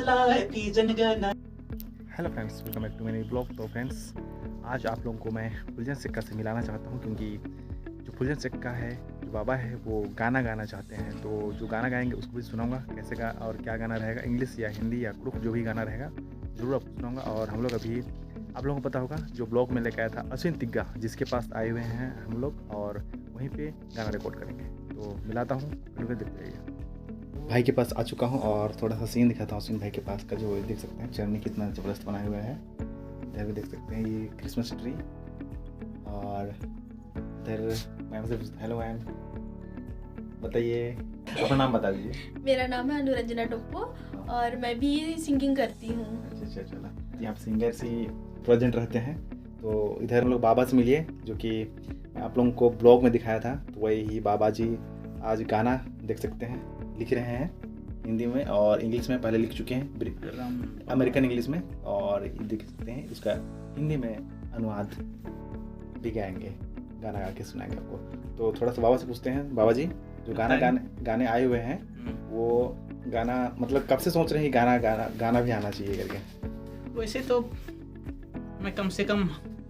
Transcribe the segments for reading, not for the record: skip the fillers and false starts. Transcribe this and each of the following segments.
हौसला है कि जनगणना। Hello friends, welcome back to मेरी ब्लॉग। तो फ्रेंड्स, आज आप लोगों को मैं फुलझन सिक्का से मिलाना चाहता हूँ, क्योंकि जो फुलझन सिक्का है, जो बाबा है, वो गाना गाना चाहते हैं। तो जो गाना गाएंगे उसको भी सुनाऊंगा, कैसे का और क्या गाना रहेगा, इंग्लिश या हिंदी या कुछ जो भी गाना रहेगा ज़रूर आपको सुनाऊंगा। और हम लोग अभी आप लोगों को पता होगा जो ब्लॉग में लेकर आया था अश्विन तिग्गा, जिसके पास आए हुए हैं हम लोग, और वहीं पे गाना रिकॉर्ड करेंगे। तो मिलाता हूँ, वीडियो देखते रहिए। भाई के पास आ चुका हूँ और थोड़ा सा सीन दिखाता हूँ अश्विन भाई के पास का। जो देख सकते हैं चरनी कितना ज़बरदस्त बनाया हुआ है। इधर भी देख सकते हैं ये क्रिसमस ट्री, और इधर मैम से हेलो मैम, बताइए अपना नाम बता दीजिए। मेरा नाम है अनुरंजना टोप्पो और मैं भी सिंगिंग करती हूँ। अच्छा, चला यहाँ पे सिंगर से प्रेजेंट रहते हैं। तो इधर हम लोग बाबा से मिलिए, जो कि मैं आप लोगों को ब्लॉग में दिखाया था। तो वही बाबा जी आज गाना देख सकते हैं लिख रहे हैं, हिंदी में और इंग्लिश में पहले लिख चुके हैं, अमेरिकन इंग्लिश में, और देख सकते हैं उसका हिंदी में अनुवाद भी गाएंगे, गाना गा के सुनाएंगे आपको। तो थोड़ा सा बाबा से पूछते हैं, बाबा जी जो गाने आए हुए हैं, वो गाना मतलब कब से सोच रहे हैं गाना भी आना चाहिए करके? वैसे तो मैं कम से कम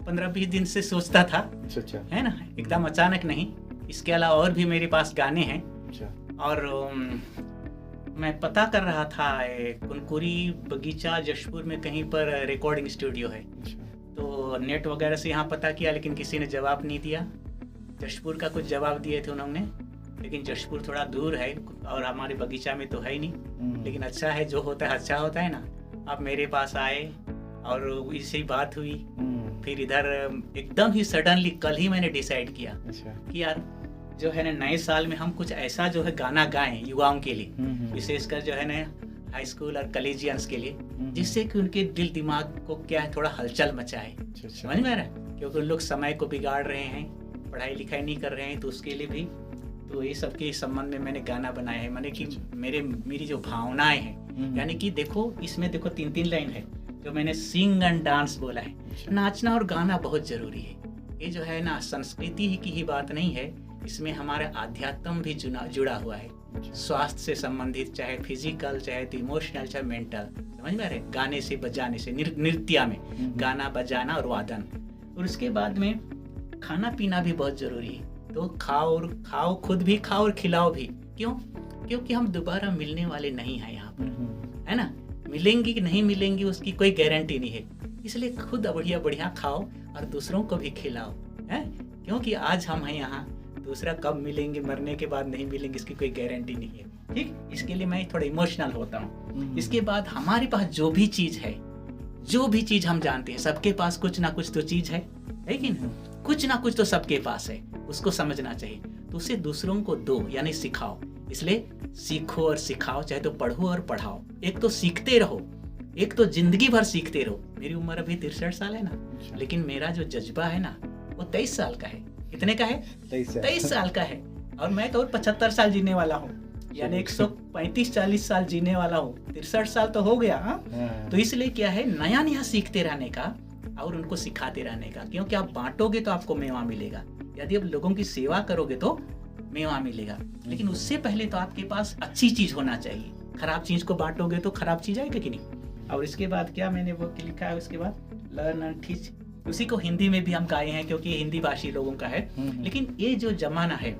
15-20 दिन से सोचता था। अच्छा, है ना, एकदम अचानक नहीं। इसके अलावा और भी मेरे पास गाने हैं। अच्छा। और मैं पता कर रहा था कुनकुरी बगीचा जशपुर में कहीं पर रिकॉर्डिंग स्टूडियो है। तो नेट वगैरह से यहाँ पता किया, लेकिन किसी ने जवाब नहीं दिया। जशपुर का कुछ जवाब दिए थे उन्होंने, लेकिन जशपुर थोड़ा दूर है और हमारे बगीचा में तो है ही नहीं। लेकिन अच्छा है, जो होता है अच्छा होता है ना। आप मेरे पास आए और इसी बात हुई। फिर इधर एकदम ही सडनली कल ही मैंने डिसाइड किया कि यार जो है ना, नए साल में हम कुछ ऐसा जो है गाना गाएं युवाओं के लिए, विशेषकर जो है ना हाई स्कूल और कॉलेजियंस के लिए, जिससे कि उनके दिल दिमाग को क्या है थोड़ा हलचल मचाए। समझ में आ रहा है? क्योंकि उन लोग समय को बिगाड़ रहे हैं, पढ़ाई लिखाई नहीं कर रहे हैं, तो उसके लिए भी तो ये सब के संबंध में मैंने गाना बनाया है। मैंने कि मेरी जो भावनाएं हैं, यानी कि देखो इसमें देखो 3 लाइन है जो मैंने सिंग एंड डांस बोला है। नाचना और गाना बहुत जरूरी है। ये जो है ना संस्कृति की ही बात नहीं है, इसमें हमारा आध्यात्म भी जुड़ा हुआ है। स्वास्थ्य से संबंधित, चाहे फिजिकल, चाहे इमोशनल, चाहे मेंटल। समझ में आ रहे? गाने से बजाने से, नृत्य में गाना बजाना और वादन। और उसके बाद में खाना पीना भी बहुत जरूरी है। तो खाओ, खुद भी खाओ और खिलाओ भी। क्यों? क्योंकि हम दोबारा मिलने वाले नहीं हैं यहाँ पर, है ना। मिलेंगी कि नहीं मिलेंगी उसकी कोई गारंटी नहीं है। इसलिए खुद बढ़िया खाओ और दूसरों को भी खिलाओ, है। क्योंकि आज हम हैं यहाँ, दूसरा कब मिलेंगे, मरने के बाद नहीं मिलेंगे, इसकी कोई गारंटी नहीं है। ठीक, इसके लिए मैं थोड़ा इमोशनल होता हूँ। इसके बाद हमारे पास जो भी चीज हम जानते हैं, सबके पास कुछ ना कुछ तो चीज है कि नहीं? कुछ ना कुछ तो सबके पास है, उसको समझना चाहिए। तो उसे दूसरों को दो, यानी सिखाओ। इसलिए सीखो और सिखाओ, चाहे तो पढ़ो और पढ़ाओ। एक तो सीखते रहो, एक तो जिंदगी भर सीखते रहो। मेरी उम्र अभी 63 साल है ना, लेकिन मेरा जो जज्बा है ना वो 23 साल का है। कितने का है? 23 साल का है। और मैं तो 75 साल जीने वाला हूँ, यानी 135-40 साल जीने वाला हूँ। 63 साल तो हो गया। तो इसलिए क्या है, नया सीखते रहने का और उनको सिखाते रहने का। क्योंकि आप बांटोगे तो आपको मेवा मिलेगा, यदि आप लोगों की सेवा करोगे तो मेवा मिलेगा। लेकिन उससे पहले तो आपके पास अच्छी चीज होना चाहिए। खराब चीज को बांटोगे तो खराब चीज आएगा कि नहीं। और इसके बाद क्या मैंने वो लिखा है, उसके बाद लर्न एंड टीच, उसी को हिंदी में भी हम गाए हैं क्योंकि हिंदी भाषी लोगों का है। लेकिन ये जो जमाना है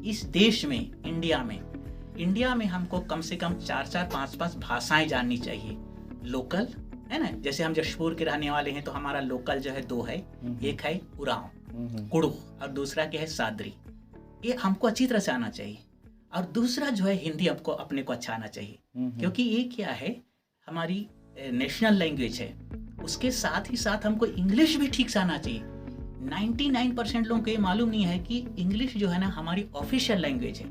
इस देश में, इंडिया में हमको कम से कम 4-4, 5-5 भाषाएं जाननी चाहिए। लोकल है ना, जैसे हम जशपुर के रहने वाले हैं तो हमारा लोकल जो है 2 है। एक है उरांव, कुड़ू, और दूसरा क्या है सादरी। ये हमको अच्छी तरह से आना चाहिए। और दूसरा जो है हिंदी हमको अपने को अच्छा आना चाहिए, क्योंकि ये क्या है, हमारी नेशनल लैंग्वेज है। उसके साथ ही साथ हमको इंग्लिश भी ठीक से आना चाहिए। 99% लोगों को ये मालूम नहीं है कि इंग्लिश जो है ना हमारी ऑफिशियल लैंग्वेज है।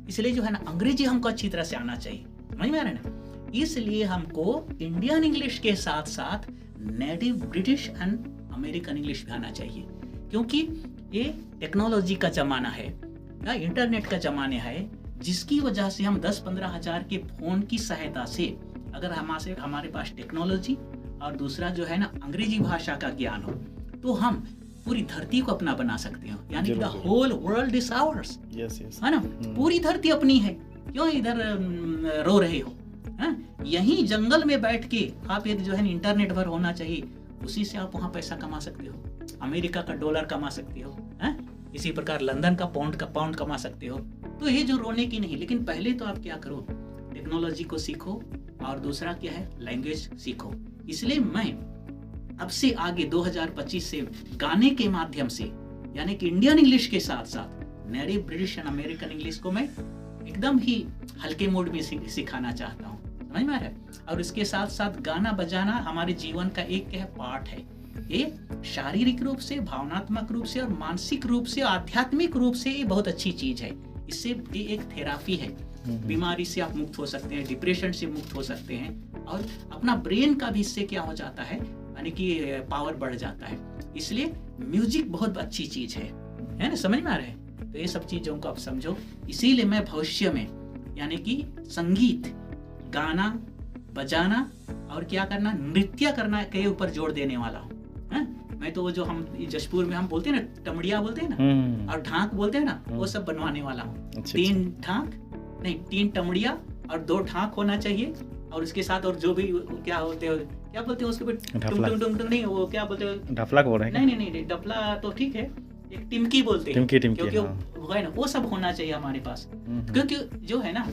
इसलिए जो है ना अंग्रेजी हमको अच्छी तरह से आना चाहिए। समझ में आ रहा है ना? इसलिए हमको इंडियन इंग्लिश के साथ साथ native British and American English भी आना चाहिए। क्योंकि ये टेक्नोलॉजी का जमाना है, इंटरनेट का जमाना है, जिसकी वजह से हम 10-15 हजार के फोन की सहायता से, अगर हमारे पास टेक्नोलॉजी और दूसरा जो है ना अंग्रेजी भाषा का ज्ञान हो, तो हम पूरी धरती को अपना बना सकते हो। यानी the whole world is ours, है ना। पूरी धरती अपनी है। क्यों इधर रो रहे हो, यहीं जंगल में बैठ के आप एक जो है इंटरनेट भर होना चाहिए, उसी से आप वहाँ पैसा कमा सकते हो, अमेरिका का डॉलर कमा सकते हो, इसी प्रकार लंदन का पाउंड कमा सकते हो। तो ये जो रोने की नहीं, लेकिन पहले तो आप क्या करो, टेक्नोलॉजी को सीखो, और दूसरा क्या है, लैंग्वेज सीखो। इसलिए मैं अब से आगे 2025 से गाने के माध्यम से, यानी कि इंडियन इंग्लिश के साथ साथ native British and American English को मैं एकदम ही हल्के मोड में सिखाना चाहता हूँ, समझ में आ रहा है। और इसके साथ साथ गाना बजाना हमारे जीवन का एक क्या पार्ट है। ये शारीरिक रूप से, भावनात्मक रूप से और मानसिक रूप से, आध्यात्मिक रूप से ये बहुत अच्छी चीज है। इससे ये एक थेरापी है। बीमारी से आप मुक्त हो सकते हैं, डिप्रेशन से मुक्त हो सकते हैं, और अपना ब्रेन का भी इससे क्या हो जाता है, यानी कि पावर बढ़ जाता है। इसलिए म्यूजिक बहुत अच्छी चीज है ना, समझ में आ रहा है। तो ये सब चीजों को आप समझो। इसीलिए मैं भविष्य में यानी कि संगीत, गाना बजाना और क्या करना, नृत्य करना के ऊपर जोर देने वाला हूँ। मैं तो वो जो हम जशपुर में हम बोलते हैं ना, टमड़िया बोलते हैं ना, और ढाक बोलते हैं ना, वो सब बनवाने वाला हूँ। 3 टमड़िया और 2 ढाक होना चाहिए, और उसके साथ और जो भी क्या बोलते हैं उसके पे टुम नहीं, वो क्या बोलते हैं, ढफला बोल रहे हैं। नहीं, डफला तो ठीक है, एक टिमकी बोलते हैं, क्योंकि वो है ना, वो सब होना चाहिए हमारे पास। क्योंकि जो है ना,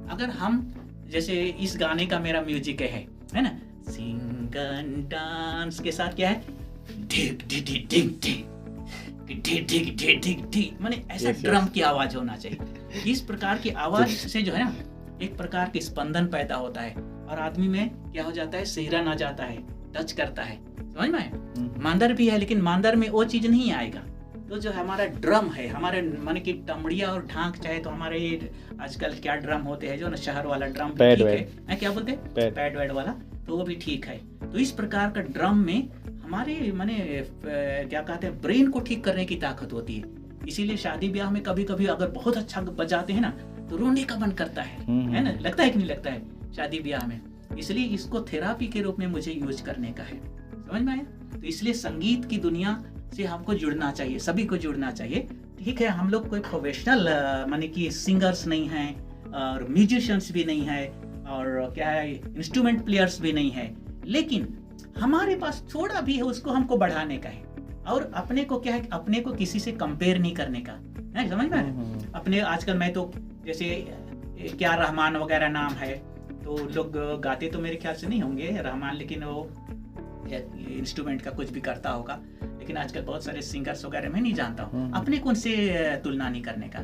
अगर हम जैसे इस गाने का मेरा म्यूजिक है ना, सिंग एंड डांस के साथ क्या है, ढिग ढिग ढिग ढिग ढिग ढिग ढिग ढिग ढिग, माने ऐसा ड्रम की आवाज होना चाहिए। इस प्रकार की आवाज से जो है ना, एक प्रकार के स्पंदन पैदा होता है, और आदमी में क्या हो जाता है, सिहरन आ जाता है, टच करता है, समझ में। मांदर भी है, लेकिन मांदर में वो चीज नहीं आएगा। तो जो हमारा ड्रम है, हमारे मन की टमड़िया और ढाक, चाहे तो हमारे आजकल क्या ड्रम होते हैं जो ना, शहर वाला ड्रम भी ठीक है, क्या बोलते हैं, पैड वैड वाला, तो वो भी ठीक है। तो इस प्रकार का ड्रम में हमारे माने क्या कहते हैं, ब्रेन को ठीक करने की ताकत होती है। इसीलिए शादी ब्याह में कभी कभी अगर बहुत अच्छा बजाते हैं ना, तो रोने का मन करता है ना, लगता है कि नहीं लगता है शादी ब्याह में। इसलिए इसको थेरापी के रूप में मुझे यूज करने का है, समझ में आया। तो इसलिए संगीत की दुनिया से हमको जुड़ना चाहिए, सभी को जुड़ना चाहिए। ठीक है, हम लोग कोई प्रोफेशनल माने कि सिंगर्स नहीं हैं, और म्यूजिशियंस भी नहीं है, और क्या है, इंस्ट्रूमेंट प्लेयर्स भी नहीं है, लेकिन हमारे पास थोड़ा भी है, उसको हमको बढ़ाने का है। और अपने को क्या है, अपने को किसी से कंपेयर नहीं करने का है, समझ में। अपने आजकल मैं तो जैसे क्या रहमान वगैरह नाम है, तो लोग गाते तो मेरे ख्याल से नहीं होंगे रहमान, लेकिन वो इंस्ट्रूमेंट का कुछ भी करता होगा। लेकिन आजकल बहुत सारे सिंगर्स वगैरह मैं नहीं जानता हूँ। अपने को उनसे तुलना नहीं करने का,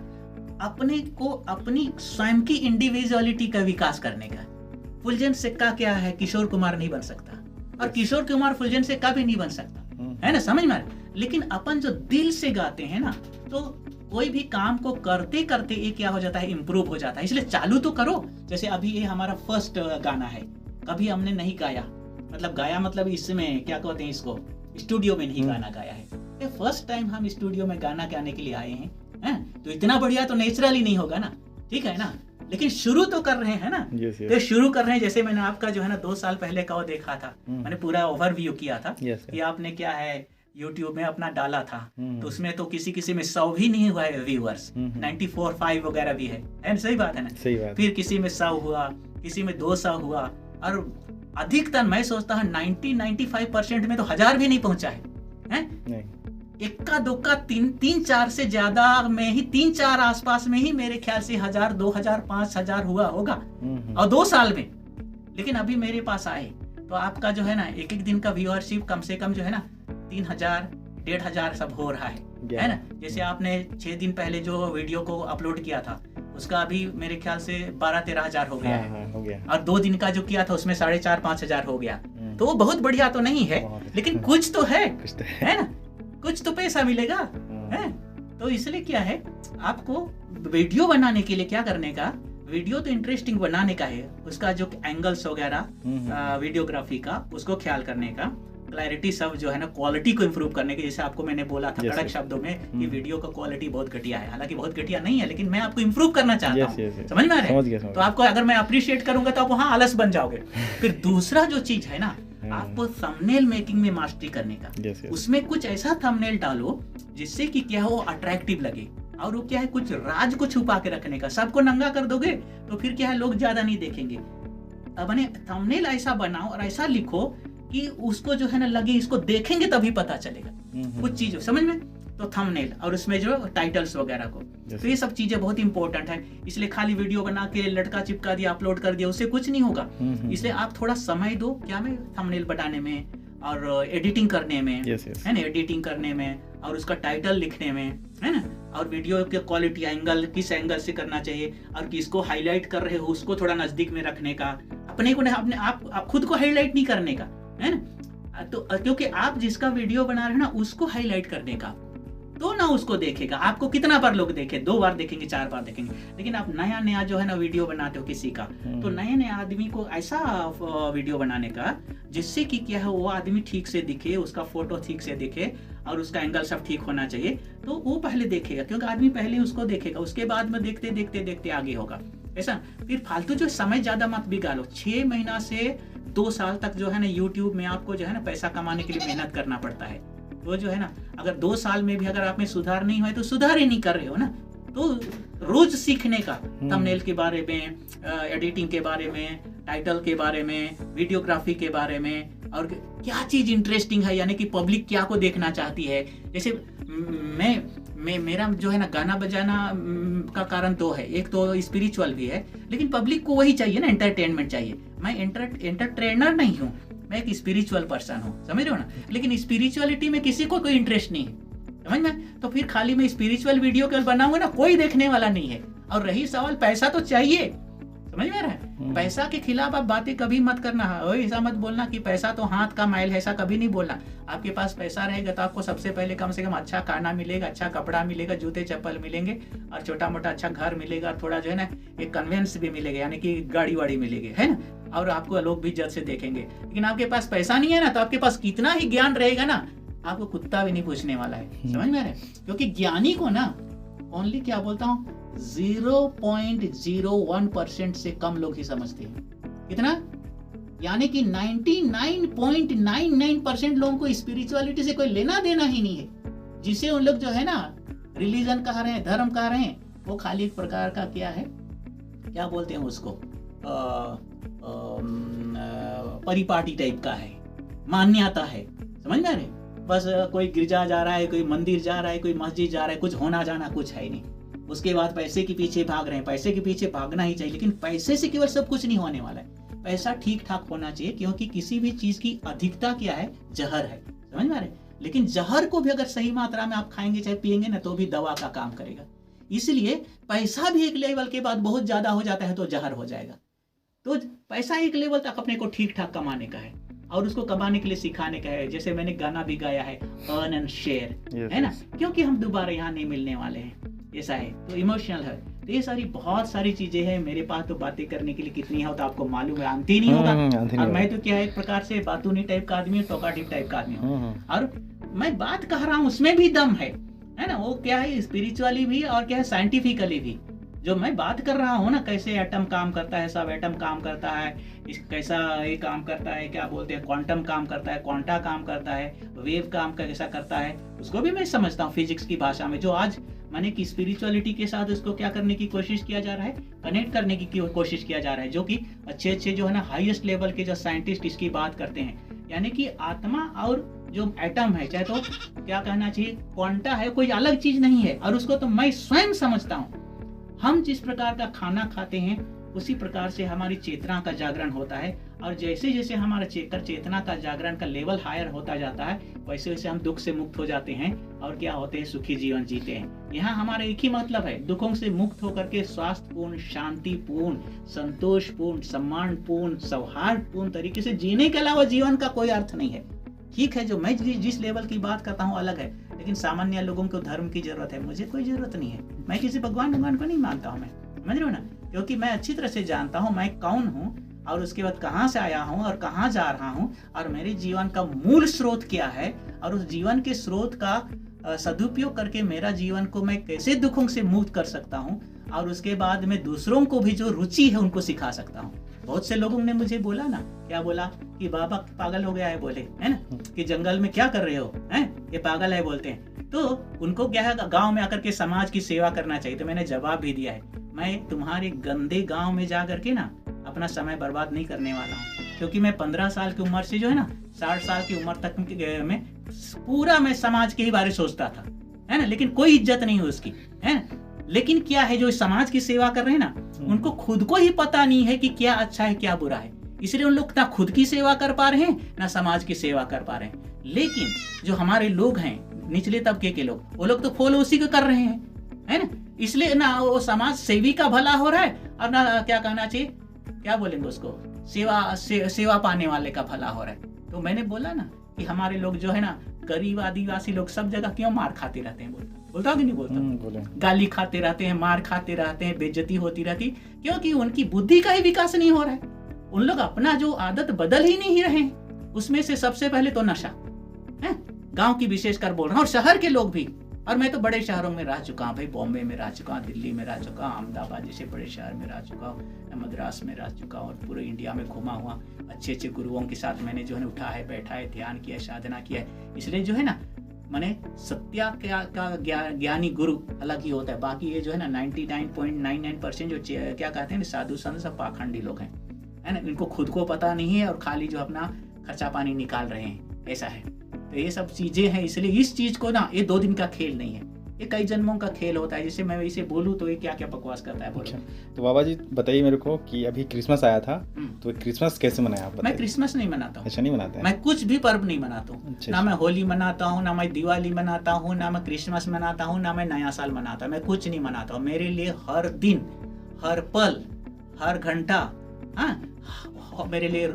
अपने को अपनी स्वयं की इंडिविजुअलिटी का विकास करने का। फुलझड़ी सिक्का क्या है, किशोर कुमार नहीं बन सकता, और किशोर कुमार फुलझड़ी सिक्का भी नहीं बन सकता, है ना, समझ में। लेकिन अपन जो दिल से गाते हैं ना, तो कोई भी काम को करते करते ये क्या हो जाता है, इम्प्रूव हो जाता है। इसलिए चालू तो करो। जैसे अभी ये हमारा फर्स्ट गाना है, कभी हमने नहीं गाया, मतलब इसमें क्या कहते हैं, इसको स्टूडियो में नहीं गाना गाया है। फर्स्ट टाइम हम स्टूडियो में गाना गाने के लिए आए हैं, तो इतना बढ़िया तो नेचुरली नहीं होगा ना, ठीक है ना, लेकिन शुरू तो कर रहे हैं ना। तो शुरू कर रहे हैं। जैसे मैंने आपका जो है ना 2 साल पहले का वो देखा था, मैंने पूरा ओवरव्यू किया था कि आपने क्या है YouTube में अपना डाला था, तो उसमें तो किसी में 100 भी नहीं हुआ है व्यूअर्स, 94-5 वगैरह भी है, सही बात है ना। सही बात। फिर किसी में 100 हुआ, किसी में 200 हुआ, और अधिकतर मैं सोचता हूँ 90-95% में तो 1000 भी नहीं पहुंचा है। इक्का दुक्का 3-4 से ज्यादा में ही, 3-4 आसपास में ही मेरे ख्याल से 1000, 2000, 5000 हुआ होगा, और 2 साल में। लेकिन अभी मेरे पास आए तो आपका जो है ना एक दिन का व्यूअरशिप कम से कम जो है ना 3000, 1500 सब हो रहा है ना। जैसे आपने 6 दिन पहले जो वीडियो को अपलोड किया था, उसका अभी मेरे ख्याल से 12-13 हजार हो गया है, और 2 दिन का जो किया था उसमें 4,500-5 हजार हो गया। तो वो बहुत बढ़िया तो नहीं है, लेकिन कुछ तो है ना, कुछ तो पैसा मिलेगा है। तो इसलिए क्या है, आपको वीडियो बनाने के लिए क्या करने का, वीडियो तो इंटरेस्टिंग बनाने का है, उसका जो एंगल्स वगैरह वीडियोग्राफी का, उसको ख्याल करने का, क्लैरिटी सब जो है ना, क्वालिटी को इम्प्रूव करने के। जैसे आपको मैंने बोला था कड़क शब्दों में कि वीडियो का क्वालिटी बहुत घटिया है, हालांकि बहुत घटिया नहीं है, लेकिन मैं आपको इम्प्रूव करना चाहता हूँ, समझ में आ रहा है। तो आपको अगर मैं अप्रिशिएट करूंगा तो आप वहाँ आलस बन जाओगे। फिर दूसरा जो चीज है ना, आपको थंबनेल मेकिंग में मास्टरी करने का। उसमें कुछ ऐसा थंबनेल डालो जिससे कि क्या हो, अट्रैक्टिव लगे, और वो क्या है, कुछ राज को छुपा के रखने का। सबको नंगा कर दोगे तो फिर क्या है, लोग ज्यादा नहीं देखेंगे। अपने थंबनेल ऐसा बनाओ और ऐसा लिखो कि उसको जो है ना लगे इसको देखेंगे तभी पता चलेगा कुछ चीज़ समझ में। तो थंबनेल और उसमें जो टाइटल्स वगैरह को, तो ये सब चीजें बहुत इंपॉर्टेंट है। इसलिए खाली वीडियो बना के लटका चिपका दिया, अपलोड कर दिया, उससे कुछ नहीं होगा। इसलिए आप थोड़ा समय दो क्या में थंबनेल बनाने में और एडिटिंग करने में, है ना, एडिटिंग करने में और उसका टाइटल लिखने में, है ना, और वीडियो के क्वालिटी एंगल किस एंगल से करना चाहिए और किसको हाईलाइट कर रहे हो उसको थोड़ा नजदीक में रखने का, अपने को अपने आप खुद को हाईलाइट नहीं करने का, है ना। तो क्योंकि आप जिसका वीडियो बना रहे हैं ना उसको हाईलाइट करने का, तो ना उसको देखेगा। आपको कितना बार लोग देखे, 2 बार देखेंगे, 4 बार देखेंगे, लेकिन आप नया नया जो है ना वीडियो बनाते हो किसी का, तो नए नए आदमी को ऐसा वीडियो बनाने का जिससे कि क्या है वो आदमी ठीक से दिखे, उसका फोटो ठीक से दिखे और उसका एंगल सब ठीक होना चाहिए, तो वो पहले देखेगा। क्योंकि आदमी पहले उसको देखेगा, उसके बाद में देखते देखते देखते आगे होगा ऐसा। फिर फालतू जो समय ज्यादा मत बिगाड़ो। 6 महीना से 2 साल तक जो है ना यूट्यूब में आपको जो है ना पैसा कमाने के लिए मेहनत करना पड़ता है। तो जो है ना अगर 2 साल में भी अगर आप में सुधार नहीं हुआ तो सुधार ही नहीं कर रहे हो ना। तो रोज सीखने का, थंबनेल के बारे में, एडिटिंग के बारे में, टाइटल के बारे में, वीडियोग्राफी के बारे में, और क्या चीज इंटरेस्टिंग है, यानी कि पब्लिक क्या को देखना चाहती है। जैसे मेरा जो है ना गाना बजाना का कारण 2 है। एक तो स्पिरिचुअल भी है, लेकिन पब्लिक को वही चाहिए ना, एंटरटेनमेंट चाहिए। मैं एंटरटेनर नहीं हूँ, मैं एक स्पिरिचुअल पर्सन हूँ, समझ रहे हो ना। लेकिन स्पिरिचुअलिटी में किसी को कोई इंटरेस्ट नहीं है, समझ में। तो फिर खाली मैं स्पिरिचुअल वीडियो के बनाऊंगा ना, कोई देखने वाला नहीं है। और रही सवाल पैसा, तो चाहिए, समझ में आ रहा है। पैसा के खिलाफ आप बातें कभी मत करना। ऐसा मत बोलना कि पैसा तो हाथ का मैल है, ऐसा कभी नहीं बोलना। आपके पास पैसा रहेगा तो आपको सबसे पहले कम से कम अच्छा खाना मिलेगा, अच्छा कपड़ा मिलेगा, जूते चप्पल मिलेंगे और छोटा मोटा अच्छा घर मिलेगा, और थोड़ा जो है ना एक कन्वेंस भी मिलेगा, यानी कि गाड़ी वाड़ी मिलेगी, है ना। और आपको लोग भी इज्जत से देखेंगे। लेकिन आपके पास पैसा नहीं है ना, तो आपके पास कितना ही ज्ञान रहेगा ना, आपको कुत्ता भी नहीं पूछने वाला है, समझ में आ रहा है। क्योंकि ज्ञानी को ना ओनली क्या बोलता हूँ 0.01% से कम लोग ही समझते हैं। कितना? यानी कि 99.99% लोगों को स्पिरिचुअलिटी से कोई लेना देना ही नहीं है। जिसे उन लोग जो है ना रिलीजन कह रहे हैं, धर्म कह रहे हैं, वो खाली एक प्रकार का क्या है, क्या बोलते हैं उसको, परिपाटी टाइप का है, मान्यता है, समझ में आ रहे। बस कोई गिरजा जा रहा है, कोई मंदिर जा रहा है, कोई मस्जिद जा रहा है, कुछ होना जाना कुछ है नहीं। उसके बाद पैसे के पीछे भाग रहे हैं, पैसे के पीछे भागना ही चाहिए, लेकिन पैसे से केवल सब कुछ नहीं होने वाला है। पैसा ठीक ठाक होना चाहिए, क्योंकि किसी भी चीज की अधिकता क्या है, जहर है, समझ में आ रहे। लेकिन जहर को भी अगर सही मात्रा में आप खाएंगे चाहे पिएंगे ना, तो भी दवा का काम करेगा। इसलिए पैसा भी एक लेवल के बाद बहुत ज्यादा हो जाता है तो जहर हो जाएगा। तो पैसा एक लेवल तक अपने को ठीक ठाक कमाने का है, और उसको कमाने के लिए सिखाने का है। जैसे मैंने गाना भी गाया है, अर्न एंड शेयर, है ना, क्योंकि हम दोबारा यहाँ नहीं मिलने वाले हैं, ऐसा है। तो इमोशनल है। तो ये सारी बहुत सारी चीजें हैं। मेरे पास तो बातें करने के लिए कितनी है तो आपको मालूम है, आंती नहीं होगा। और मैं तो क्या है, एक प्रकार से बातूनी टाइप का आदमी हूँ, टोकाटिव टाइप का आदमी हूँ। और मैं बात कह रहा हूँ उसमें भी दम है ना। वो क्या है, स्पिरिचुअली भी और क्या है, साइंटिफिकली भी। जो मैं बात कर रहा हूँ ना, कैसे एटम काम करता है, सब एटम काम करता है, कैसा ये काम करता है, क्या बोलते हैं, क्वांटम काम करता है, क्वांटा काम करता है, वेव काम कैसा करता है, उसको भी मैं समझता हूँ फिजिक्स की भाषा में। जो आज माने कि स्पिरिचुअलिटी के साथ उसको क्या करने की कोशिश किया जा रहा है, कनेक्ट करने की कोशिश किया जा रहा है। जो कि अच्छे अच्छे जो है ना हाईएस्ट लेवल के जो साइंटिस्ट इसकी बात करते हैं, यानी कि आत्मा और जो एटम है, चाहे तो क्या कहना चाहिए, क्वांटा है, कोई अलग चीज नहीं है। और उसको तो मैं स्वयं समझता हूँ। हम जिस प्रकार का खाना खाते हैं उसी प्रकार से हमारी चेतना का जागरण होता है, और जैसे जैसे हमारा चेतना का जागरण का लेवल हायर होता जाता है, वैसे वैसे हम दुख से मुक्त हो जाते हैं और क्या होते हैं, सुखी जीवन जीते हैं। यहाँ हमारा एक ही मतलब है, दुखों से मुक्त होकर के स्वास्थ्यपूर्ण, शांतिपूर्ण, संतोषपूर्ण, सम्मानपूर्ण, सौहार्दपूर्ण तरीके से जीने के अलावा जीवन का कोई अर्थ नहीं है। ठीक है, जो मैं जिस लेवल की बात करता हूँ अलग है, लेकिन सामान्य लोगों को धर्म की जरूरत है, मुझे कोई जरूरत नहीं है। मैं किसी भगवान को नहीं मानता हूँ, मैं समझ रहे हो ना। क्योंकि मैं अच्छी तरह से जानता हूँ मैं कौन हूँ, और उसके बाद कहाँ से आया हूँ और कहाँ जा रहा हूँ, और मेरे जीवन का मूल स्रोत क्या है, और उस जीवन के स्रोत का सदुपयोग करके मेरा जीवन को मैं कैसे दुखों से मुक्त कर सकता हूँ, और उसके बाद मैं दूसरों को भी जो रुचि है उनको सिखा सकता हूँ। बहुत से लोगों ने मुझे बोला ना, क्या बोला कि बाबा पागल हो गया है, बोले है ना, कि जंगल में क्या कर रहे हो, हैं, ये पागल है बोलते हैं। तो उनको क्या है, गांव में आकर के समाज की सेवा करना चाहिए। तो मैंने जवाब भी दिया है, मैं तुम्हारे गंदे गांव में जा करके ना अपना समय बर्बाद नहीं करने वाला हूँ, क्योंकि मैं 15 साल की उम्र से जो है ना 60 साल की उम्र तक में पूरा मैं समाज के ही बारे में सोचता था, है ना, लेकिन कोई इज्जत नहीं हुई उसकी, है ना। लेकिन क्या है, जो समाज की सेवा कर रहे हैं ना, उनको खुद को ही पता नहीं है कि क्या अच्छा है क्या बुरा है, इसलिए उन लोग ना खुद की सेवा कर पा रहे हैं ना समाज की सेवा कर पा रहे हैं। लेकिन जो हमारे लोग हैं निचले तबके के लोग, वो लोग तो फॉलो उसी को कर रहे हैं, है ना, इसलिए ना वो समाज सेवी का भला हो रहा है और ना क्या कहना चाहिए, क्या बोलेंगे उसको, सेवा पाने वाले का भला हो रहा है। तो मैंने बोला ना कि हमारे लोग जो है ना, गरीब आदिवासी लोग सब जगह क्यों मार खाते रहते हैं, बोलता कि नहीं बोलता, गाली खाते रहते हैं, मार खाते रहते हैं, बेइज्जती होती रहती, क्योंकि उनकी बुद्धि का ही विकास नहीं हो रहा है। उन लोग अपना जो आदत बदल ही नहीं रहे हैं। उसमें से सबसे पहले तो नशा है, गांव की विशेषकर बोल रहा हूँ, और शहर के लोग भी। और मैं तो बड़े शहरों में रह चुका हूँ भाई, बॉम्बे में रह चुका हूँ, दिल्ली में रह चुका हूँ, अहमदाबाद जैसे बड़े शहर में रह चुका हूँ, मद्रास में रह चुका हूँ, और पूरे इंडिया में घुमा हुआ। अच्छे अच्छे गुरुओं के साथ मैंने जो है उठा है, बैठा है, ध्यान किया, साधना किया है। इसलिए जो है ना, मैंने सत्या का ज्ञानी गुरु अलग ही होता है। बाकी ये जो है ना 99.99% जो क्या कहते हैं साधु संत सब पाखंडी लोग हैं, है ना, इनको खुद को पता नहीं है और खाली जो अपना खर्चा पानी निकाल रहे हैं, ऐसा है। तो ये सब चीजें हैं, इसलिए इस चीज को ना, ये 2 दिन का खेल नहीं है, ये कई जन्मों का खेल होता है। जैसे मैं इसे बोलूँ तो ये क्या क्या बकवास करता है, बोलो। अच्छा, तो बाबा जी बताइए मेरे को कि अभी क्रिसमस आया था, तो क्रिसमस कैसे मनाया आप? मैं क्रिसमस नहीं मनाता हूँ। अच्छा, नहीं मनाते हैं? मैं कुछ भी पर्व नहीं मनाता हूँ। अच्छा, ना मैं होली मनाता हूँ, ना मैं दिवाली मनाता हूँ, ना मैं क्रिसमस मनाता हूँ, ना मैं नया साल मनाता हूँ। मैं कुछ नहीं मनाता हूँ। मेरे लिए हर दिन, हर पल, हर घंटा, हाँ, मेरे लिए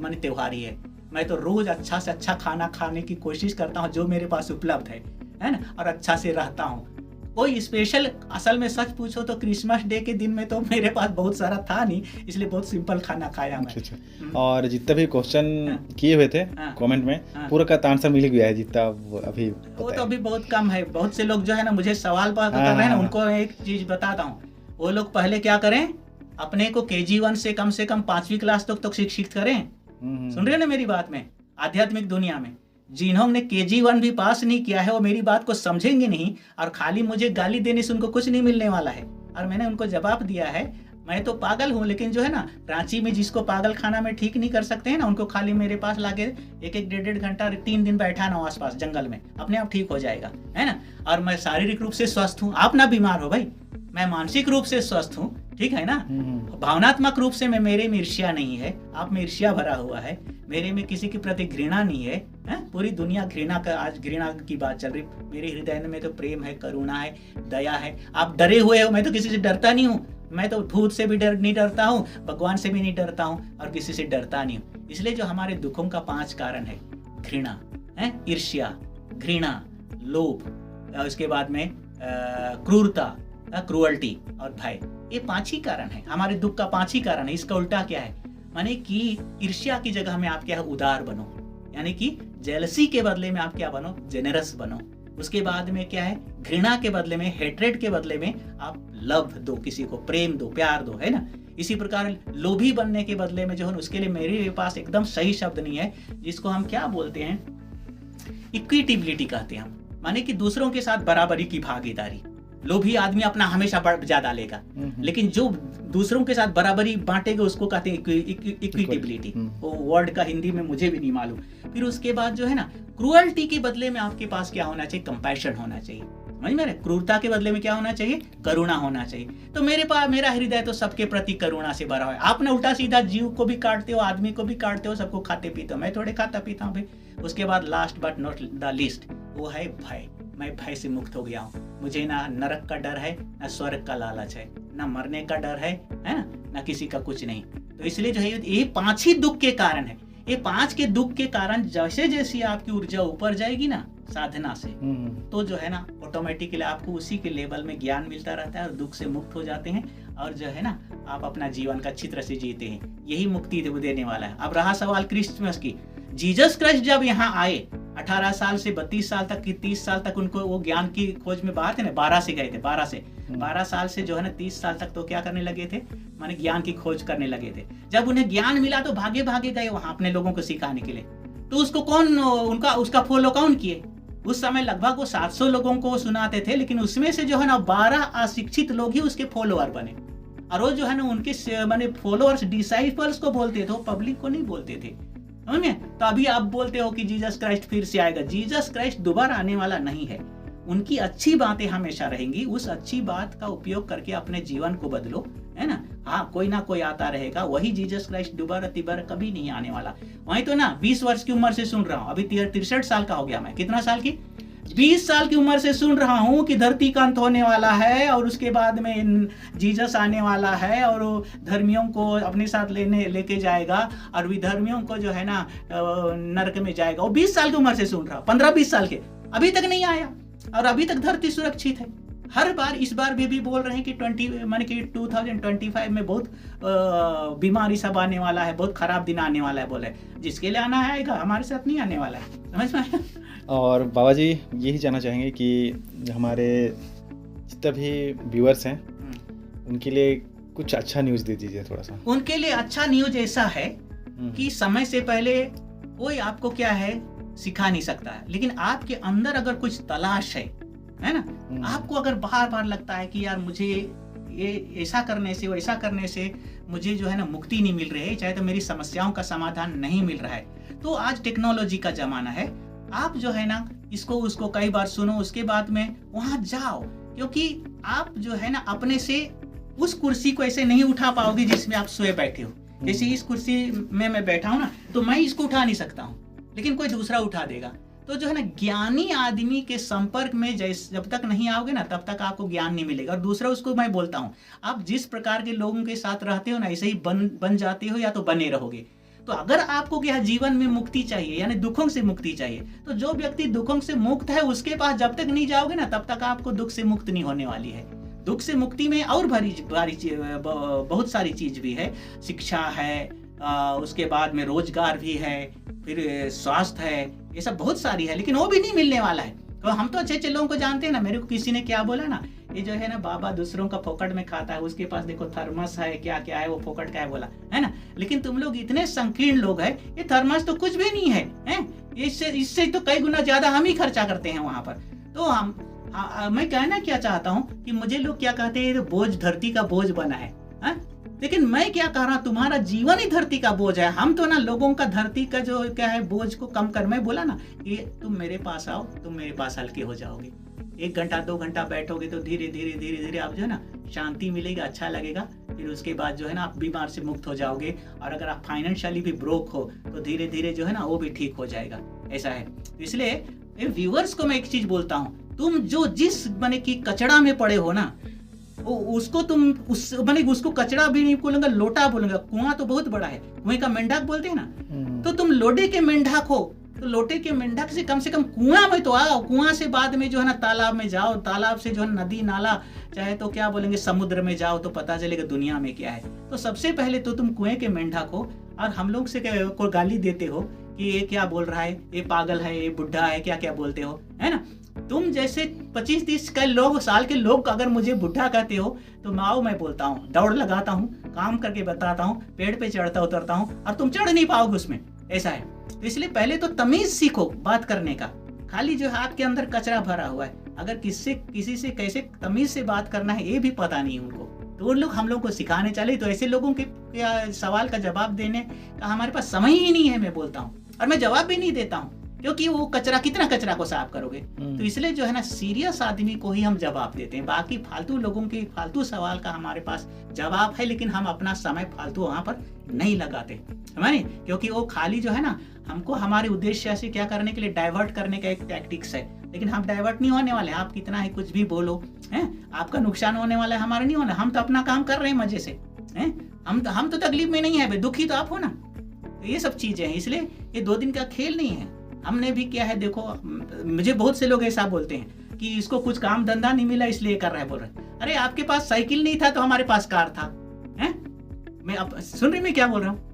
माने त्योहार ही है। मैं तो रोज अच्छा से अच्छा खाना खाने की कोशिश करता हूँ जो मेरे पास उपलब्ध है ना, और अच्छा से रहता हूँ। कोई स्पेशल, असल में सच पूछो तो क्रिसमस डे के दिन में तो मेरे पास बहुत सारा था नहीं, इसलिए बहुत सिंपल खाना खाया मैं। अच्छा। और जितना भी क्वेश्चन किए हुए थे कमेंट में, पूरा का आंसर मिल गया है जितना अभी? वो तो अभी बहुत कम है। बहुत से लोग जो है ना मुझे सवाल कर रहे हैं ना, उनको एक चीज बताता हूँ। वो लोग पहले क्या करें, अपने को KG1 से कम 5वीं क्लास तक तो शिक्षित करें। सुन रहे हैं ना मेरी बात में? आध्यात्मिक दुनिया में जिन्होंने KG1 भी पास नहीं किया है वो मेरी बात को समझेंगे नहीं, और खाली मुझे गाली देने से उनको कुछ नहीं मिलने वाला है। और मैंने उनको जवाब दिया है, मैं तो पागल हूँ, लेकिन जो है ना रांची में जिसको पागल खाना में ठीक नहीं कर सकते हैं ना, उनको खाली मेरे पास लाके 1-1, 1.5 घंटा 3 दिन बैठाना हो आसपास जंगल में, अपने आप ठीक हो जाएगा, है ना। और मैं शारीरिक रूप से स्वस्थ हूँ, आप ना बीमार हो भाई, मैं मानसिक रूप से स्वस्थ हूँ, ठीक है ना। भावनात्मक रूप से मेरे में ईर्ष्या नहीं है, आप में ईर्ष्या भरा हुआ है, मेरे में किसी के प्रति घृणा नहीं है, पूरी दुनिया घृणा का, आज घृणा की बात चल रही। मेरे हृदय में तो प्रेम है, करुणा है, दया है। आप डरे हुए हो, मैं तो किसी से डरता नहीं हूँ। मैं तो भूत से भी नहीं डरता हूँ, भगवान से भी नहीं डरता हूँ, और किसी से डरता नहीं हूँ। इसलिए जो हमारे दुखों का 5 कारण है, घृणा है, ईर्ष्या, घृणा, लोभ, उसके बाद में क्रूरता, क्रूअल्टी और भय, ये 5 ही कारण है। हमारे दुख का 5 ही कारण है। इसका उल्टा क्या है, माने कि ईर्ष्या की जगह में आप क्या है, उदार बनो, यानी कि जेलसी के बदले में आप क्या बनो, जेनरस बनो। उसके बाद में क्या है, घृणा के बदले में, हेट्रेड के बदले में आप लव दो, किसी को प्रेम दो, प्यार दो, है ना। इसी प्रकार लोभी बनने के बदले में जो है उसके लिए मेरे पास एकदम सही शब्द नहीं है, जिसको हम क्या बोलते हैं, इक्विटेबिलिटी कहते हैं हम, माने कि दूसरों के साथ बराबरी की भागीदारी। लोभी आदमी अपना हमेशा ज्यादा लेगा, लेकिन जो दूसरों के साथ बराबरी बांटेगा उसको कहते हैं इक्विटेबिलिटी। वो वर्ड का हिंदी में मुझे भी नहीं मालूम। फिर उसके बाद जो है ना, क्रूअल्टी के बदले में आपके पास क्या होना चाहिए, कंपैशन होना चाहिए, समझ में? क्रूरता के बदले में क्या होना चाहिए, करुणा होना चाहिए। तो मेरे पास, मेरा हृदय तो सबके प्रति करुणा से भरा है। आप ना उल्टा सीधा जीव को भी काटते हो, आदमी को भी काटते हो, सबको खाते पीते हो। मैं थोड़े खाता पीता हूँ भाई। उसके बाद last but not the least, वो है भय। मैं भय से मुक्त हो गया हूँ। मुझे ना नरक का डर है, ना स्वर्ग का लालच है, ना मरने का डर है ना किसी का कुछ नहीं। तो इसलिए जो है ये 5 ही दुख के कारण है। ये 5 के दुख के कारण जैसे जैसे आपकी ऊर्जा ऊपर जाएगी ना साधना से, तो जो है ना ऑटोमेटिकली आपको उसी के लेवल में ज्ञान मिलता रहता है और दुख से मुक्त हो जाते हैं, और जो है ना आप अपना जीवन का अच्छी तरह से जीते हैं। यही मुक्ति देने वाला है। अब रहा सवाल क्रिसमस की, जीसस क्राइस्ट जब यहाँ आए 18 साल से 32 साल तक की 30 साल तक उनको वो ज्ञान की खोज में बाहर थे ना, 12 से गए थे, 12 साल से जो है ना 30 साल तक तो क्या करने लगे थे, माने ज्ञान की खोज करने लगे थे। जब उन्हें ज्ञान मिला तो भागे भागे गए वहां अपने लोगों को सिखाने के लिए। तो उसको कौन, उसका फॉलो कौन किए? उस समय लगभग वो 700 लोगों को सुनाते थे, लेकिन उसमें से जो है ना 12 अशिक्षित लोग ही उसके फॉलोअर बने। और वो जो है ना उनके माने फॉलोअर्स डिसाइपल्स को बोलते थे, पब्लिक को नहीं बोलते थे, समझ में। तो अभी आप बोलते हो कि जीसस क्राइस्ट फिर से आएगा, जीसस क्राइस्ट दोबारा आने वाला नहीं है। उनकी अच्छी बातें हमेशा रहेंगी, उस अच्छी बात का उपयोग करके अपने जीवन को बदलो, है ना। हाँ, कोई ना कोई आता रहेगा, वही जीसस क्राइस्ट दोबारा तिबारा कभी नहीं आने वाला। वही तो ना 20 वर्ष की उम्र से सुन रहा हूँ, अभी 63 साल का हो गया मैं, कितना साल की, 20 साल की उम्र से सुन रहा हूँ कि धरती का अंत होने वाला है और उसके बाद में जीसस आने वाला है और धर्मियों को अपने साथ लेके जाएगा और विधर्मियों को जो है ना नरक में जाएगा। वो 20 साल की उम्र से सुन रहा, 15-20 साल के, अभी तक नहीं आया और अभी तक धरती सुरक्षित है। हर बार इस बार भी बोल रहे हैं कि 2025 में बहुत बीमारी सब आने वाला है, बहुत खराब दिन आने वाला है। बोले जिसके लिए आना है आएगा, हमारे साथ नहीं आने वाला है, समझ में आया। और बाबा जी यही जानना चाहेंगे कि हमारे जितने भी व्यूअर्स हैं उनके लिए कुछ अच्छा न्यूज़ दे दीजिए थोड़ा सा। उनके लिए अच्छा न्यूज़ ऐसा है कि समय से पहले कोई आपको क्या है सिखा नहीं सकता है, लेकिन आपके अंदर अगर कुछ तलाश है ना, आपको अगर बार बार लगता है कि यार मुझे ये ऐसा करने से वैसा करने से मुझे जो है ना मुक्ति नहीं मिल रही है, चाहे तो मेरी समस्याओं का समाधान नहीं मिल रहा है, तो आज टेक्नोलॉजी का जमाना है। आप जो है ना इसको उसको कई बार सुनो, उसके बाद में वहां जाओ, क्योंकि आप जो है ना अपने से उस कुर्सी को ऐसे नहीं उठा पाओगे जिसमें आप सोए बैठे हो। जैसे इस कुर्सी में मैं बैठा हूं ना, तो मैं इसको उठा नहीं सकता हूं, लेकिन कोई दूसरा उठा देगा। तो जो है ना ज्ञानी आदमी के संपर्क में जब तक नहीं आओगे ना तब तक आपको ज्ञान नहीं मिलेगा। और दूसरा उसको मैं बोलता हूँ, आप जिस प्रकार के लोगों के साथ रहते हो ना ऐसे ही बन जाते हो या तो बने रहोगे। तो अगर आपको क्या जीवन में मुक्ति चाहिए, यानी दुखों से मुक्ति चाहिए, तो जो व्यक्ति दुखों से मुक्त है उसके पास जब तक नहीं जाओगे ना तब तक आपको दुख से मुक्त नहीं होने वाली है। दुख से मुक्ति में और बहुत सारी चीज भी है, शिक्षा है, उसके बाद में रोजगार भी है, फिर स्वास्थ्य है, ये सब बहुत सारी है, लेकिन वो भी नहीं मिलने वाला है। तो हम तो अच्छे अच्छे लोगों को जानते हैं ना। मेरे को किसी ने क्या बोला ना, ये जो है ना बाबा दूसरों का फोकट में खाता है, उसके पास देखो थर्मस है, क्या क्या है, वो फोकट का है बोला, है ना। लेकिन तुम लोग इतने संकीर्ण लोग हैं, ये थर्मस तो कुछ भी नहीं है, इससे तो कई गुना ज्यादा हम ही खर्चा करते हैं वहां पर। तो मैं कहना क्या चाहता हूँ कि मुझे लोग क्या कहते हैं, बोझ धरती का बोझ बना है, लेकिन मैं क्या कह रहा हूँ, तुम्हारा जीवन ही धरती का बोझ है। हम तो ना लोगों का धरती का जो क्या है बोझ को कम कर, मैं बोला ना कि तुम मेरे पास आओ, तुम मेरे पास हल्के हो जाओगे। 1 घंटा 2 घंटा बैठोगे तो धीरे धीरे धीरे धीरे आप जो है ना शांति मिलेगा, अच्छा लगेगा। फिर उसके बाद जो है ना आप बीमार से मुक्त हो जाओगे। और अगर आप फाइनेंशियली भी ब्रोक हो तो धीरे धीरे जो है ना वो भी ठीक हो जाएगा, ऐसा है। तो इसलिए व्यूअर्स को मैं एक चीज बोलता हूँ, तुम जो जिस माने की कचड़ा में पड़े हो ना, उसको तुम उसको कचड़ा भी नहीं बोलूंगा, लोटा बोलूंगा। कुआं तो बहुत बड़ा है, कुएं का मेंढक बोलते हैं ना, तो तुम लोटे के मेंढक हो, तो लोटे के मेंढक से कम कुआं में तो आओ। कुआं से बाद में जो है ना तालाब में जाओ, तालाब से जो है नदी नाला, चाहे तो क्या बोलेंगे समुद्र में जाओ, तो पता चलेगा दुनिया में क्या है। तो सबसे पहले तो तुम कुएं के मेंढक हो। और हम लोग से को गाली देते हो कि ये क्या बोल रहा है, ये पागल है, ये बुढ़ा है, क्या क्या बोलते हो, है ना। तुम जैसे 25-30 साल के लोग अगर मुझे बुढ़ा कहते हो तो मैं बोलता हूँ, दौड़ लगाता हूँ, काम करके बताता हूँ, पेड़ पे चढ़ता उतरता हूँ, और तुम चढ़ नहीं पाओगे उसमें, ऐसा है। तो इसलिए पहले तो तमीज सीखो बात करने का। खाली जो है आपके अंदर कचरा भरा हुआ है, अगर किसी से कैसे तमीज से बात करना है ये भी पता नहीं उनको, तो उन लोग हम लोग को सिखाने चले। तो ऐसे लोगों के सवाल का जवाब देने का हमारे पास समय ही नहीं है, मैं बोलता हूँ, और मैं जवाब भी नहीं देता हूँ, क्योंकि वो कितना कचरा को साफ करोगे। तो इसलिए जो है ना सीरियस आदमी को ही हम जवाब देते हैं। बाकी फालतू लोगों के फालतू सवाल का हमारे पास जवाब है, लेकिन हम अपना समय फालतू वहां पर नहीं लगाते, समझे, क्योंकि वो खाली जो है ना हमको हमारे उद्देश्य से क्या करने के लिए डाइवर्ट करने का एक टैक्टिक्स है। लेकिन हम डाइवर्ट नहीं होने वाले। आप कितना ही कुछ भी बोलो, है आपका नुकसान होने वाला है, हमारा नहीं होना। हम तो अपना काम कर रहे हैं मजे से, हैं हम तो तकलीफ में नहीं है, दुखी तो आप हो ना। तो ये सब चीजें हैं, इसलिए ये 2 दिन का खेल नहीं है। हमने भी क्या है, देखो मुझे बहुत से लोग ऐसा बोलते हैं कि इसको कुछ काम धंधा नहीं मिला इसलिए कर रहा है, बोल रहे। अरे आपके पास साइकिल नहीं था तो हमारे पास कार था, हैं? मैं अब सुन रही मैं क्या बोल रहा हूँ।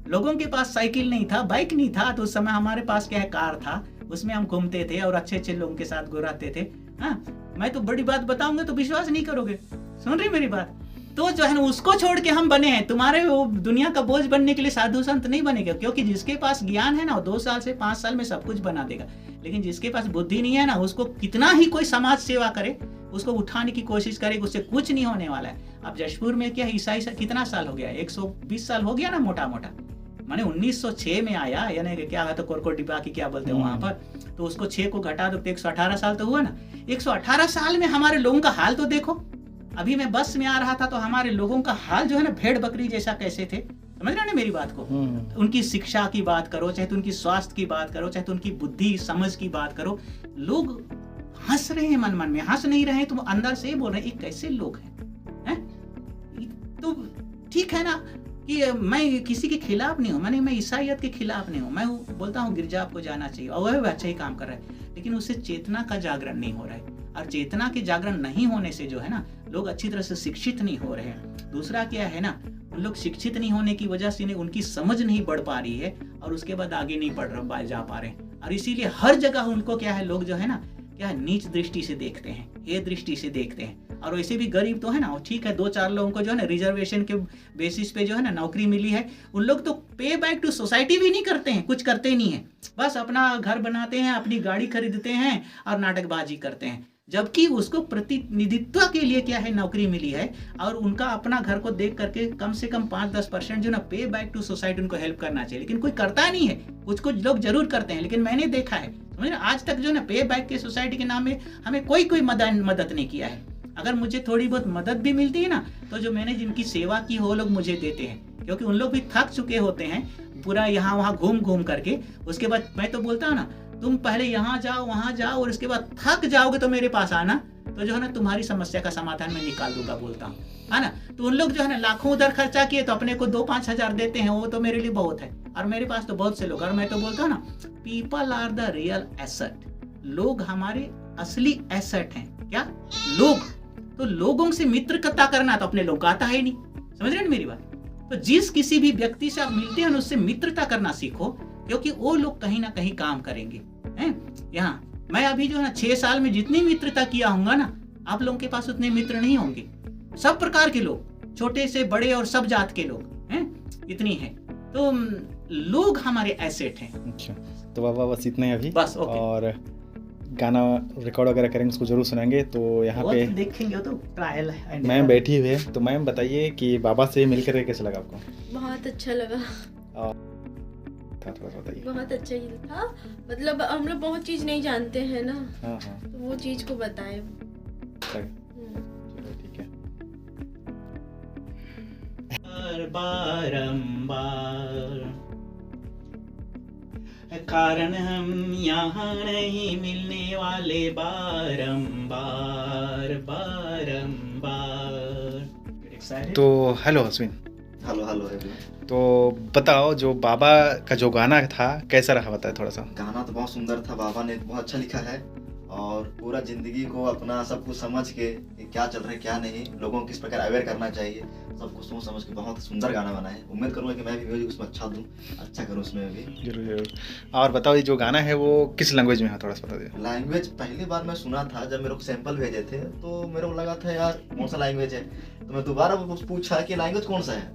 लोगों के पास साइकिल नहीं था, बाइक नहीं था, तो उस समय हमारे पास क्या है कार था, उसमें हम घूमते थे और अच्छे अच्छे लोगों के साथ घुराते थे। हाँ, मैं तो बड़ी बात बताऊंगा तो विश्वास नहीं करोगे। सुन रही मेरी बात। तो जो है ना उसको छोड़ के हम बने हैं। तुम्हारे वो दुनिया का बोझ बनने के लिए साधु संत नहीं बनेगा, क्योंकि जिसके पास ज्ञान है ना वो 2 साल से 5 साल में सब कुछ बना देगा। लेकिन जिसके पास बुद्धि नहीं है ना, उसको कितना ही कोई समाज सेवा करे उसको उठाने की कोशिश करेगी, उससे कुछ नहीं होने वाला है। अब जशपुर में क्या ईसाई कितना साल हो गया, 120 साल हो गया ना मोटा मोटा। माने 1906 में आया, यानी क्या है तो कोरकोट डिब्बा की क्या बोलते हैं वहाँ पर, तो उसको 6 को घटा दो तो 118 साल तो हुआ ना। 118 साल में हमारे लोगों का हाल तो देखो। अभी मैं बस में आ रहा था तो हमारे लोगों का हाल जो है ना भेड़ बकरी जैसा कैसे थे, समझ रहे ना मेरी बात को। उनकी शिक्षा की बात करो, चाहे तो उनकी स्वास्थ्य की बात करो, चाहे तो उनकी बुद्धि समझ की बात करो, लोग हंस रहे हैं, मन मन में हंस नहीं रहे हैं, तुम अंदर से बोल रहे हैं ये कैसे लोग हैं? तो ठीक है ना कि मैं किसी के खिलाफ नहीं हूँ, मैं ईसाइयत के खिलाफ नहीं हूँ, मैं बोलता हूँ गिरजा आपको जाना चाहिए और वह अच्छा ही काम कर रहा है, लेकिन उससे चेतना का जागरण नहीं हो रहा है। और चेतना के जागरण नहीं होने से जो है ना लोग अच्छी तरह से शिक्षित नहीं हो रहे हैं। दूसरा क्या है ना, उन लोग शिक्षित नहीं होने की वजह से उनकी समझ नहीं बढ़ पा रही है और उसके बाद आगे नहीं बढ़ जा पा रहे हैं। और इसीलिए हर जगह उनको क्या है, लोग जो है ना क्या है नीच दृष्टि से देखते हैं, हे दृष्टि से देखते हैं। और वैसे भी गरीब तो है ना, ठीक है 2-4 लोगों को जो है ना रिजर्वेशन के बेसिस पे जो है ना नौकरी मिली है, उन लोग तो पे बैक टू सोसाइटी भी नहीं करते हैं, कुछ करते नहीं है, बस अपना घर बनाते हैं, अपनी गाड़ी खरीदते हैं और नाटकबाजी करते हैं। जबकि उसको प्रतिनिधित्व के लिए क्या है नौकरी मिली है और उनका अपना घर को देख करके कम से कम 5-10% जो ना पे बैक टू सोसाइटी उनको हेल्प करना चाहिए, लेकिन कोई करता नहीं है। कुछ लोग जरूर करते हैं, लेकिन मैंने देखा है समझ रहे, आज तक जो ना पे बैक के सोसाइटी के नाम में हमें कोई मदद नहीं किया है। अगर मुझे थोड़ी बहुत मदद भी मिलती है ना तो जो मैंने जिनकी सेवा की वो लोग मुझे देते हैं, क्योंकि उन लोग भी थक चुके होते हैं पूरा यहाँ वहाँ घूम करके। उसके बाद मैं तो बोलता हूँ ना, तुम पहले यहाँ जाओ वहाँ जाओ और उसके बाद थक जाओगे तो मेरे पास आना, तो जो है ना तुम्हारी समस्या का समाधान मैं निकाल दूंगा, बोलता हूँ, है ना। तो उन लोग जो है ना लाखों उधर खर्चा किए तो अपने को 2-5 हजार देते हैं, वो तो मेरे लिए बहुत है। और मेरे पास तो बहुत से लोग, और मैं तो बोलता हूँ ना, people are the real asset. लोग हमारे असली एसेट हैं। क्या लोग? तो लोगों से मित्रता करना तो अपने लोग को आता है नहीं, समझ रहे हैं मेरी बात। तो जिस किसी भी व्यक्ति से आप मिलते हैं उससे मित्रता करना सीखो, क्योंकि वो लोग कहीं ना कहीं काम करेंगे। यहाँ मैं अभी जो है ना 6 साल में जितनी मित्रता किया होगा ना, आप लोगों के पास उतने मित्र नहीं होंगे। सब प्रकार के लोग, छोटे से बड़े और सब जात के लोग हैं, इतनी है। तो लोग हमारे एसेट हैं। अच्छा, तो बाबा बस इतना ही अभी, बस ओके। और गाना रिकॉर्ड वगैरह करेंगे, उसको जरूर सुनाएंगे। तो यहाँ पे देखेंगे तो ट्रायल है। मैम बैठी हुई है, तो मैम बताइए कि बाबा से मिलकर कैसा लगा आपको? बहुत अच्छा लगा, थोड़ा बताइए। बहुत अच्छा ही था, मतलब हम लोग बहुत चीज नहीं जानते हैं ना। हाँ, तो वो चीज को बताए। चलो ठीक है। बारंबार कारण हम यहाँ नहीं मिलने वाले, बारंबार बारंबार। तो हेलो अश्विन। हेलो तो बताओ, जो बाबा का जो गाना था कैसा रहा, बताए थोड़ा सा। गाना तो बहुत सुंदर था, बाबा ने बहुत अच्छा लिखा है और पूरा जिंदगी को अपना सब कुछ समझ के क्या चल रहा है क्या नहीं, लोगों को किस प्रकार अवेयर करना चाहिए, सबको सोच समझ के बहुत सुंदर गाना बना है। उम्मीद करूंगा कि मैं भी म्यूजिक उसमें अच्छा करूँ उसमें भी। जरूर। और बताओ ये जो गाना है वो किस लैंग्वेज में है, थोड़ा सा बता दीजिए। लैंग्वेज पहली बार मैं सुना था जब मेरे को सैंपल भेजे थे, तो मेरे को लगा था यार कौन सा लैंग्वेज है, तो मैं दोबारा पूछा कि लैंग्वेज कौन सा है,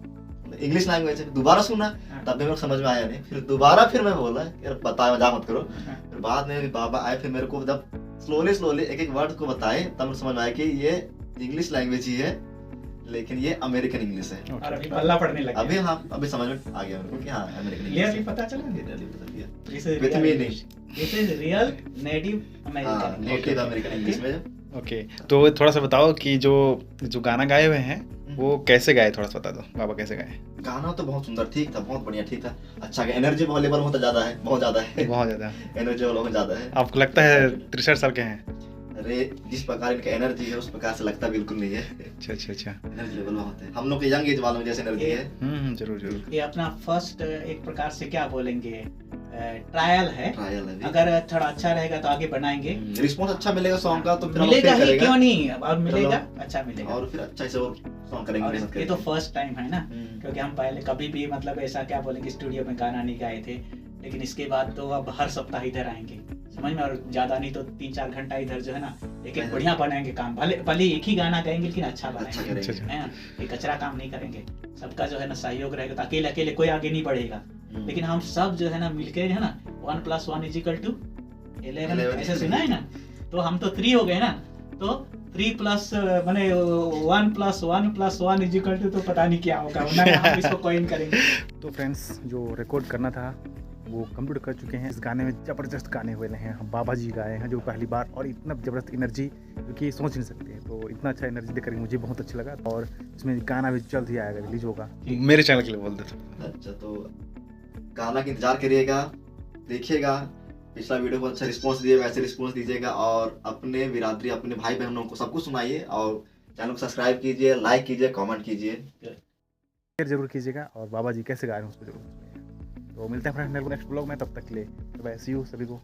इंग्लिश लैंग्वेज है। दोबारा सुना तब भी मेरे को समझ में आया नहीं, फिर मैं बोला यार बता, मजाक मत करो। फिर बाद में भी बाबा आए, फिर मेरे को जब स्लोली एक वर्ड को बताए तब समझ में आया कि ये इंग्लिश लैंग्वेज ही है, लेकिन ये अमेरिकन इंग्लिश है। और अभी पल्ला पढ़ने लगा। अभी समझ में आ गया मेरे को कि हाँ अमेरिकन इंग्लिश है। पता चला रियल नेटिव अमेरिकन इंग्लिश में। ओके, तो थोड़ा सा बताओ कि जो गाना गाए हुए हैं वो कैसे गाए, थोड़ा सा बता दो। बाबा कैसे गाए? गाना तो बहुत सुंदर, ठीक था, बहुत बढ़िया, ठीक था, अच्छा। एनर्जी लेवल बहुत ज्यादा है, बहुत ज्यादा एनर्जी लेवल बहुत ज्यादा है। आपको लगता है 63 साल के हैं? अरे जिस प्रकार इनका एनर्जी है उस प्रकार से लगता बिल्कुल नहीं है। अच्छा। एनर्जी लेवल बहुत है, हम लोग के यंग एज वालों में जैसे एनर्जी है। जरूर। ये अपना फर्स्ट एक प्रकार से क्या बोलेंगे, ट्रायल है। अभी अगर थोड़ा अच्छा रहेगा तो आगे बढ़ाएंगे, रिस्पांस अच्छा मिलेगा सॉन्ग का तो फिर मिलेगा ही, क्यों नहीं, और मिलेगा, अच्छा मिलेगा, और फिर अच्छा से और सॉन्ग करेंगे। ये तो फर्स्ट टाइम है ना, क्योंकि हम पहले कभी भी मतलब ऐसा क्या बोलेंगे स्टूडियो में गाना नहीं गाए थे, लेकिन इसके बाद तो अब हर सप्ताह इधर आएंगे, समझ में, और ज्यादा नहीं तो 3-4 घंटा इधर जो है ना एक बढ़िया बनाएंगे काम। भले एक ही गाना गाएंगे लेकिन अच्छा बनाएंगे, ये कचरा काम नहीं करेंगे। सबका जो है ना सहयोग रहेगा तो अकेले कोई आगे नहीं बढ़ेगा, लेकिन हम सब जो है ना मिलके है ना 1+1 = 11 ऐसे सुना है ना, तो हम तो 3 हो गए ना, तो 3 प्लस माने 1 + 1 + 1 = तो पता नहीं क्या होगा, वरना हम इसको कॉइन करेंगे। तो फ्रेंड्स, जो रिकॉर्ड करना था वो कंप्लीट कर चुके हैं। इस गाने में ज़बरदस्त गाने हुए हैं, हम बाबा जी गाए हैं जो पहली बार, और इतना ज़बरदस्त एनर्जी क्योंकि सोच नहीं सकते हैं। तो इतना अच्छा एनर्जी देकर मुझे बहुत अच्छा लगा, और इसमें गाना भी जल्द ही आएगा, रिलीज होगा। मेरे चैनल के लिए बोल देते। अच्छा, तो गाना का इंतजार करिएगा, देखिएगा। पिछला वीडियो को अच्छा रिस्पांस दिए, वैसे रिस्पांस दीजिएगा, और अपने बिरादरी, अपने भाई बहनों को सबको सुनाइए, और चैनल को सब्सक्राइब कीजिए, लाइक कीजिए, कमेंट कीजिए, शेयर जरूर कीजिएगा, और बाबा जी कैसे गा रहे हैं उसको जरूर सुनिएगा। तो मिलते हैं फ्रेंड्स नेक्स्ट ब्लॉग में, तब तक के लिए बाय, सी यू सभी को।